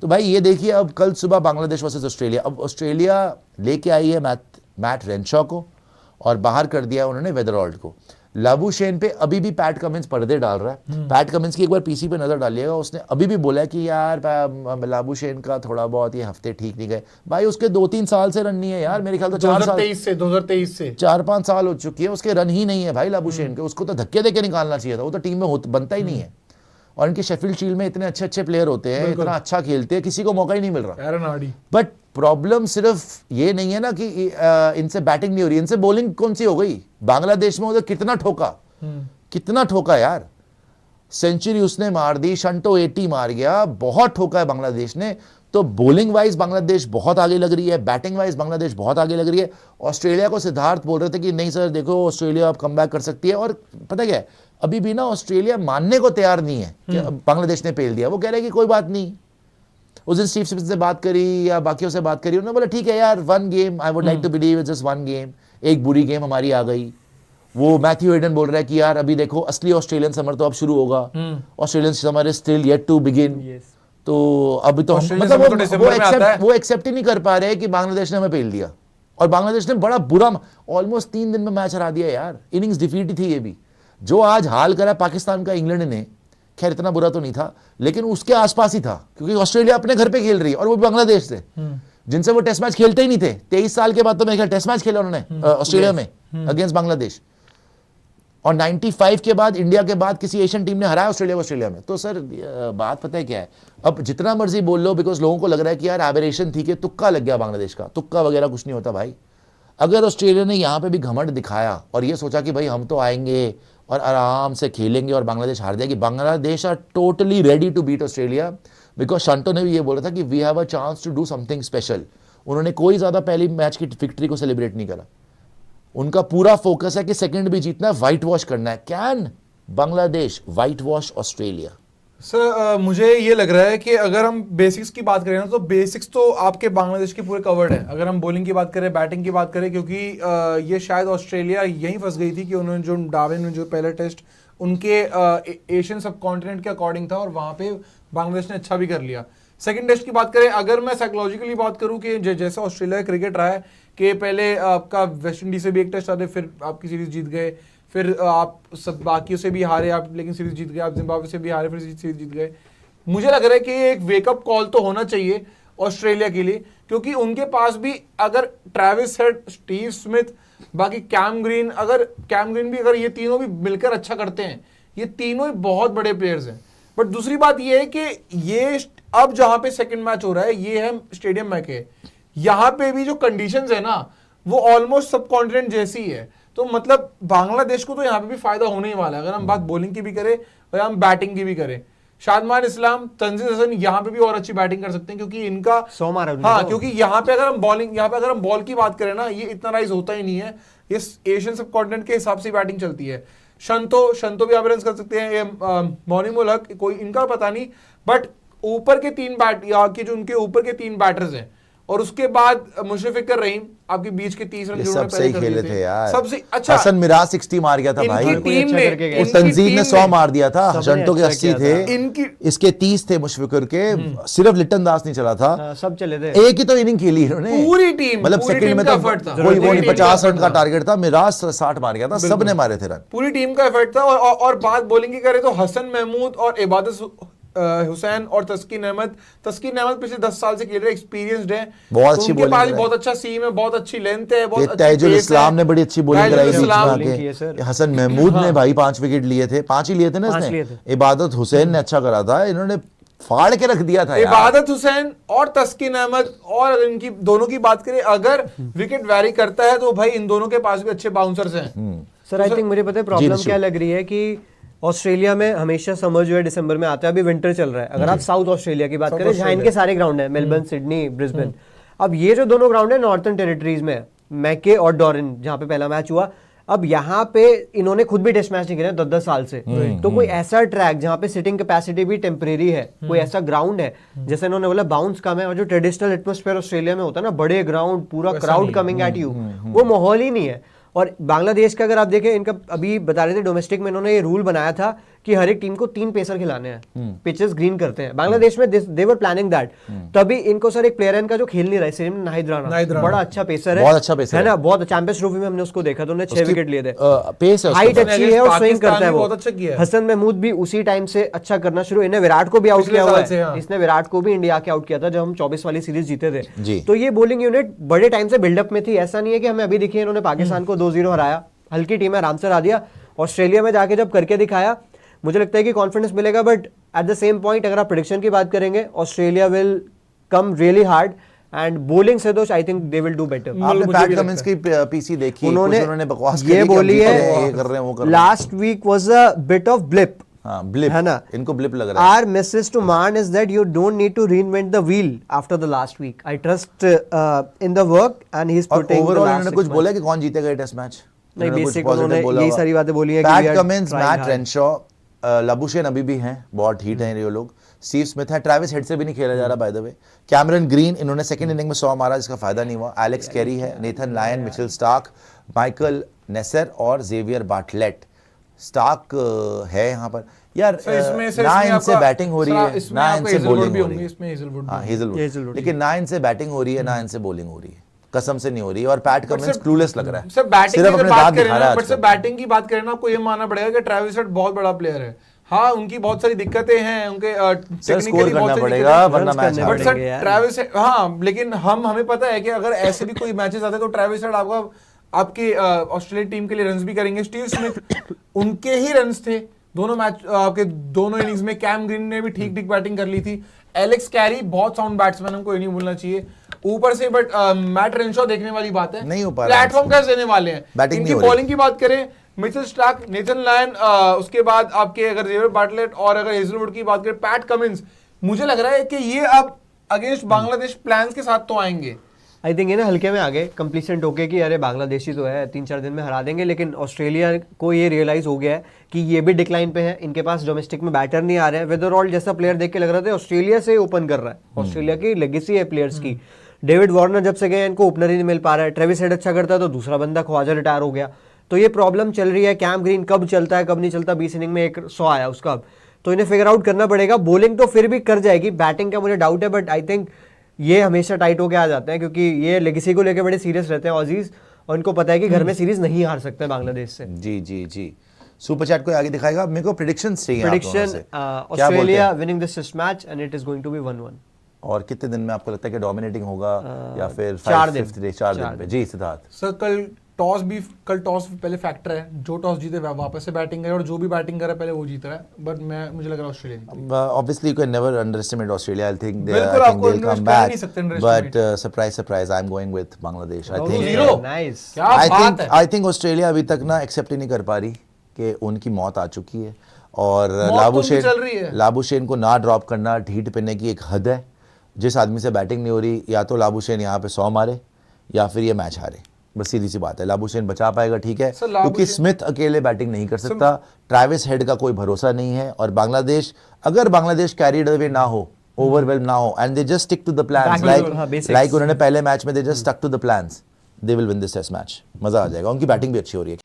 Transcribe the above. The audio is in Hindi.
तो भाई ये देखिए, अब कल सुबह बांग्लादेश वर्सेस ऑस्ट्रेलिया, अब ऑस्ट्रेलिया लेके आई है मैट रेनशॉ को और बाहर कर दिया उन्होंने वेदरऑल्ड को। लाबुशेन पे अभी भी पैट कमिंस पर्दे डाल रहा है। पैट कमिंस की एक बार पीसी पे नजर डालिएगा, उसने अभी भी बोला है कि यार लाबुशेन का थोड़ा बहुत ये हफ्ते ठीक नहीं गए। भाई उसके 2-3 साल से रन नहीं है यार, मेरे ख्याल से 2023 से 4-5 साल हो चुकी है, उसके रन ही नहीं है भाई लाबुशेन के। उसको तो धक्के देके निकालना चाहिए था, वो तो टीम में बनता ही नहीं है। और इनके शेफील्ड शील्ड में इतने अच्छे अच्छे प्लेयर होते हैं, इतना अच्छा खेलते हैं, किसी को मौका ही नहीं मिल रहा। बट प्रॉब्लम सिर्फ ये नहीं है ना कि इनसे बैटिंग नहीं हो रही, इनसे बॉलिंग कौन सी हो गई। बांग्लादेश में उधर कितना ठोका यार, सेंचुरी उसने मार दी, शंटो 80 मार गया, बहुत ठोका है बांग्लादेश ने। तो बॉलिंग वाइज बांग्लादेश बहुत आगे लग रही है, बैटिंग वाइज बांग्लादेश बहुत आगे लग रही है। ऑस्ट्रेलिया को सिद्धार्थ बोल रहे थे कि नहीं सर देखो ऑस्ट्रेलिया अब कमबैक कर सकती है, और पता क्या है, अभी भी ना ऑस्ट्रेलिया मानने को तैयार नहीं है कि बांग्लादेश ने पेल दिया। वो कह रहे हैं कि कोई बात नहीं। उस दिन स्टीव स्मिथ से बात करी या बाकियों से बात करी, उन्होंने बोला ठीक है यार, one game, I would like to believe it's just one game, एक बुरी गेम हमारी आ गई। वो मैथ्यू हेडन बोल रहा है कि यार अभी देखो असली ऑस्ट्रेलियन समर तो अब शुरू होगा, Australian summer is still yet to begin. तो अभी तो मतलब वो एक्सेप्ट ही नहीं कर पा रहे कि बांग्लादेश ने हमें पेल दिया। और बांग्लादेश ने बड़ा बुरा, ऑलमोस्ट 3 दिन में मैच हरा दिया यार, इनिंग्स डिफीट थी ये भी। जो आज हाल करा पाकिस्तान का इंग्लैंड ने, खैर इतना बुरा तो नहीं था, लेकिन उसके आसपास ही था, क्योंकि ऑस्ट्रेलिया अपने घर पे खेल रही है और वो बांग्लादेश से, जिनसे वो टेस्ट मैच खेलते ही नहीं थे। 23 साल के बाद तो मेरे ख्याल टेस्ट मैच खेला उन्होंने ऑस्ट्रेलिया में अगेंस्ट बांग्लादेश। और 95 के बाद, इंडिया के बाद किसी एशियन टीम ने हराया ऑस्ट्रेलिया को ऑस्ट्रेलिया में। तो सर बात पता है क्या है, अब जितना मर्जी बोल लो, बिकॉज लोगों को लग रहा है कि यार एबरेशन थी कि तुक्का लग गया बांग्लादेश का। तुक्का वगैरह कुछ नहीं होता भाई। अगर ऑस्ट्रेलिया ने यहाँ पे भी घमंड दिखाया और ये सोचा कि भाई हम तो आएंगे और आराम से खेलेंगे और बांग्लादेश हार जाएगी, Bangladesh are totally ready to beat Australia. Because Shanto ने भी ये बोला था कि we have a chance to do something special. उन्होंने कोई ज्यादा पहली मैच की विक्ट्री को सेलिब्रेट नहीं करा। उनका पूरा फोकस है कि सेकंड भी जीतना है, व्हाइट वॉश करना है। Can Bangladesh white wash Australia? Sir मुझे ये लग रहा है कि अगर हम बेसिक्स की बात करें ना, तो बेसिक्स तो आपके बांग्लादेश के पूरे कवर्ड है। अगर हम बॉलिंग की बात करें, बैटिंग की बात करें, क्योंकि ये शायद ऑस्ट्रेलिया यहीं फंस गई थी कि उन्होंने जो डार्विन ने जो पहला टेस्ट उनके एशियन सब कॉन्टिनेंट के अकॉर्डिंग था और वहां पे बांग्लादेश ने अच्छा भी कर लिया। सेकंड टेस्ट की बात करें, अगर मैं साइकोलॉजिकली बात करूं कि जैसे ऑस्ट्रेलिया का क्रिकेट रहा है कि पहले आपका वेस्ट इंडीज से भी एक टेस्ट आते, फिर आपकी सीरीज जीत गए, फिर आप सब बाकियों से भी हारे आप, लेकिन सीरीज जीत गए, आप जिम्बाब्वे से भी हारे, फिर सीरीज जीत गए। मुझे लग रहा है कि एक वेकअप कॉल तो होना चाहिए ऑस्ट्रेलिया के लिए, क्योंकि उनके पास भी अगर ट्रेविस हेड, स्टीव स्मिथ, बाकी कैम ग्रीन भी अगर ये तीनों भी मिलकर अच्छा करते हैं, ये तीनों ही बहुत बड़े प्लेयर्स हैं। बट दूसरी बात ये है कि ये अब जहां पे सेकंड मैच हो रहा है, ये है स्टेडियम में के, यहां पे भी जो कंडीशंस है ना, वो ऑलमोस्ट सब कॉन्टिनेंट जैसी है। तो मतलब बांग्लादेश को तो यहाँ पे भी फायदा होने ही वाला है। अगर हम बात बॉलिंग की भी करें और हम बैटिंग की भी करें, शादमान इस्लाम, तंजीद हसन यहाँ पे भी और अच्छी बैटिंग कर सकते हैं, क्योंकि इनका हाँ, क्योंकि यहाँ पे अगर हम बॉल की बात करें ना, ये इतना राइज होता ही नहीं है, ये एशियन सब कॉन्टिनेंट के हिसाब से बैटिंग चलती है। शंतो भी एवरेज कर सकते हैं, मोनिमुल हक, कोई इनका पता नहीं। बट ऊपर के 3 जो उनके ऊपर के 3 बैटर्स हैं, और उसके बाद मुशफिकुर रहीम, आपके बीच के 30 रन सब सही खेले थे यार। सबसे अच्छा हसन मिराज 60 मार गया था भाई, तंजीद ने 100 मार दिया था, शंटो के 80 थे, इसके 30 थे मुशफिकुर के, सिर्फ लिटन दास नहीं चला था, सब चले थे। एक ही तो इनिंग खेली इन्होंने, पूरी टीम, मतलब सेकंड में तो कोई वो नहीं, 50 रन का टारगेट था, मिराज 60 मार गया था, सबने मारे थे रन, पूरी टीम का एफर्ट था। और बात बॉलिंग की करें तो हसन महमूद और इबादत हुसैन और तस्कीन अहमद पिछले 10 साल से खेल रहे, एक्सपीरियंस्ड है, बहुत अच्छी बॉलिंग है, बहुत अच्छा सीम है, बहुत अच्छी लेंथ है, बहुत अच्छी तैजुल इस्लाम ने बड़ी अच्छी बॉलिंग कराई बीच में आके। हसन महमूद ने भाई 5 विकेट लिए थे, 5 ही लिए थे ना इसने। इबादत हुसैन ने अच्छा करा था, इन्होंने फाड़ के रख दिया था। इबादत हुसैन और तस्कीन अहमद, और इनकी दोनों की बात करें, अगर विकेट वैरी करता है तो भाई इन दोनों के पास भी अच्छे बाउंसर्स हैं। सर आई थिंक मुझे पता है प्रॉब्लम क्या लग रही है कि ऑस्ट्रेलिया में हमेशा समर जो है दिसंबर में आता है, अभी विंटर चल रहा है। अगर आप साउथ ऑस्ट्रेलिया की बात करें, जहां इनके सारे ग्राउंड है, मेलबर्न, सिडनी, ब्रिस्बेन, अब ये जो दोनों ग्राउंड है नॉर्थर्न टेरिटरीज में, मैके और डॉरिन, जहां पे पहला मैच हुआ, अब यहाँ पे इन्होंने खुद भी टेस्ट मैच नहीं खेले 10-10 साल से। तो कोई ऐसा ट्रैक जहाँ पे सिटिंग कैपेसिटी भी टेम्परेरी है, कोई ऐसा ग्राउंड है, जैसे इन्होंने बोला बाउंस कम है, और जो ट्रेडिशनल एटमोस्फेयर ऑस्ट्रेलिया में होता है ना, बड़े ग्राउंड, पूरा क्राउड कमिंग एट यू, वो माहौल ही नहीं है। और बांग्लादेश का अगर आप देखें, इनका अभी बता रहे थे डोमेस्टिक में इन्होंने ये रूल बनाया था कि हर एक टीम को 3 पेसर खिलाने हैं, पिचेस ग्रीन करते हैं। बांग्लादेश में दे वर प्लानिंग दैट, तभी इनको सर एक प्लेयर है इनका जो खेल नहीं रहा है, नाहिद राणा, बड़ा अच्छा पेसर है, बहुत अच्छा पेसर है ना, बहुत चैंपियंस ट्रॉफी में हमने उसको देखा तो उन्हें 6 विकेट लिए थे, पेस है, हाइट अच्छी है और स्विंग करता है वो। बहुत अच्छा किया है। हसन महमूद भी उसी टाइम से अच्छा करना शुरू, इन्हें विराट को भी आउट किया हुआ है, इसने विराट को भी इंडिया के आउट किया था जब हम 24 वाली सीरीज जीते थे। तो ये बॉलिंग यूनिट बड़े टाइम से बिल्डअप में थी, ऐसा नहीं है कि हमें अभी दिखी, इन्होंने पाकिस्तान को 2-0 हराया, हल्की टीम है, आराम से हरा दिया। ऑस्ट्रेलिया में जाके जब करके दिखाया, मुझे लगता है कि कॉन्फिडेंस मिलेगा, but at the same point अगर आप प्रेडिक्शन की बात करेंगे, Australia will come really hard and bowling से तो I think they will do better. आपने पैट कमिंस की पीसी देखी, उन्होंने बकवास ये बोली है, ये कर रहे हैं वो कर रहे हैं। Last week was a bit of blip, हाँ ब्लिप है ना, इनको ब्लिप लग रहा है। Our message to Maan is that you don't need to reinvent the wheel after the last week. I trust in the work and he's और putting the ओवरऑल last उन्होंने 6 कुछ बोला कि कौन जीतेगा ये टेस्ट मैच? नहीं, कुछ बेसिक positive उन्होंने बोला यही होगा। सारी बातें बोली है कि Pat we are Cummins, trying Matt hard. Renshaw, Labuschagne अभी भी हैं, बहुत हीट हैं ये लोग। स्टीव स्मिथ है, ट्रेविस हेड से भी नहीं खेला जा रहा by the way. Cameron Green, इन्होंने सेकंड इनिंग में 100 मारा जिसका फायदा नहीं हुआ। एलेक्स कैरी है, Nathan Lyon, Mitchell Starc, Michael Neser और जेवियर बाटलेट। स्टार्क है यहाँ पर यार, ना इनसे बैटिंग हो रही है ना इनसे बॉलिंग हो रही है। हाँ हेजलवुड, लेकिन ना इनसे बैटिंग हो रही है ना इनसे बॉलिंग हो रही है, कसम से नहीं हो रही है। और पैट कमिंस क्लूलेस लग रहा है, सिर्फ बैटिंग सिर्फ अपने दांत दिखा रहा है। बट सिर्फ बैटिंग की बात करें ना, आपको ये मानना पड़ेगा कि ट्रेविस हेड बहुत बड़ा प्लेयर है। हाँ, उनकी बहुत सारी दिक्कतें हैं, उनके स्कोर करना पड़ेगा वरना मैच बट सर ट्रेविस, हाँ लेकिन हमें पता है कि अगर ऐसे भी कोई मैचेस आते तो ट्रेविस हेड आपकी ऑस्ट्रेलिया टीम के लिए रन्स भी करेंगे। स्टीव स्मिथ उनके ही रन्स थे दोनों मैच, आपके दोनों इनिंग्स में। कैम ग्रीन ने भी ठीक ठीक बैटिंग कर ली थी। एलेक्स कैरी बहुत साउंड बैट्समैन, हमको ये नहीं भूलना चाहिए ऊपर से। बट मैट रेनशॉ देखने वाली बात है, नहीं हो पा रहा, प्लेटफॉर्म कैसे देने वाले हैं। इनकी बॉलिंग की बात करें, मिचेल स्टार्क, नेथन लायन, उसके बाद आपके अगर जेवियर बाटलेट और अगर हेजलवुड की बात करें, पैट कमिंस, मुझे लग रहा है कि ये अब अगेंस्ट बांग्लादेश प्लान्स के साथ तो आएंगे। आई थिंक ये ना हल्के में आ गए, कंप्लीसेंट होके कि अरे बांग्लादेशी तो है, 3-4 दिन में हरा देंगे। लेकिन ऑस्ट्रेलिया को ये रियलाइज हो गया है कि ये भी डिक्लाइन पे है, इनके पास डोमेस्टिक में बैटर नहीं आ रहे हैं। वेदरऑल जैसा प्लेयर देख के लग रहा था ऑस्ट्रेलिया से ओपन कर रहा है, ऑस्ट्रेलिया की लेगेसी है प्लेयर्स की। डेविड वार्नर जब से गए इनको ओपनर ही नहीं मिल पा रहा है। ट्रेविस हेड अच्छा करता है तो दूसरा बंदा ख्वाजा रिटायर हो गया, तो ये प्रॉब्लम चल रही है। कैम ग्रीन कब चलता है कब नहीं चलता, 20 इनिंग में 100 आया उसका, अब तो इन्हें फिगर आउट करना पड़ेगा। बॉलिंग तो फिर भी कर जाएगी, बैटिंग का मुझे डाउट है, बट आई थिंक ये हमेशा टाइट होके आ जाते हैं क्योंकि ये लेगेसी को लेकर बड़े सीरियस रहते हैं ऑजीज, और इनको पता है कि घर में सीरीज नहीं हार सकते बांग्लादेश से। जी जी जी, सुपर चैट को आगे दिखाएगा। मेरे को प्रेडिक्शंस चाहिए। Prediction Australia winning this test match and it is going to be 1-1। और कितने दिन में आपको लगता है कि डोमिनेटिंग होगा या फिर 4 दिन पे? जी सिद्धार्थ सर, कल टॉस पहले फैक्टर है, जो टॉस जीते वापस से बैटिंग करे और जो भी बैटिंग करे पहले वो जीत रहा है। बट मुझे लग रहा है ऑस्ट्रेलिया जीतेगी। obviously you can never underestimate Australia. I think बिल्कुल, आपको they'll come underestimate back, नहीं सकते, underestimate। but surprise I'm going with Bangladesh. I think zero। Nice, क्या बात है। I think Australia अभी तक ना एक्सेप्ट ही नहीं कर पा रही कि उनकी मौत आ चुकी है। और चल रही है। लाबुशेन को ना ड्रॉप करना, ढीठ पहनने की एक हद है। जिस आदमी से बैटिंग नहीं हो रही, या तो लाबुशेन यहाँ पे 100 मारे या फिर ये मैच हारे, बस सीधी सी बात है। लाबुशेन बचा पाएगा ठीक है, क्योंकि स्मिथ अकेले बैटिंग नहीं कर सकता, ट्रेविस हेड का कोई भरोसा नहीं है। और बांग्लादेश, अगर बांग्लादेश कैरीड अवे ना हो, ओवरवेल्म ना हो, and they just stick to the plans, like उन्होंने पहले मैच में they just stuck to the plans, they will win this test match. मजा आ जाएगा, उनकी बैटिंग भी अच्छी हो रही है।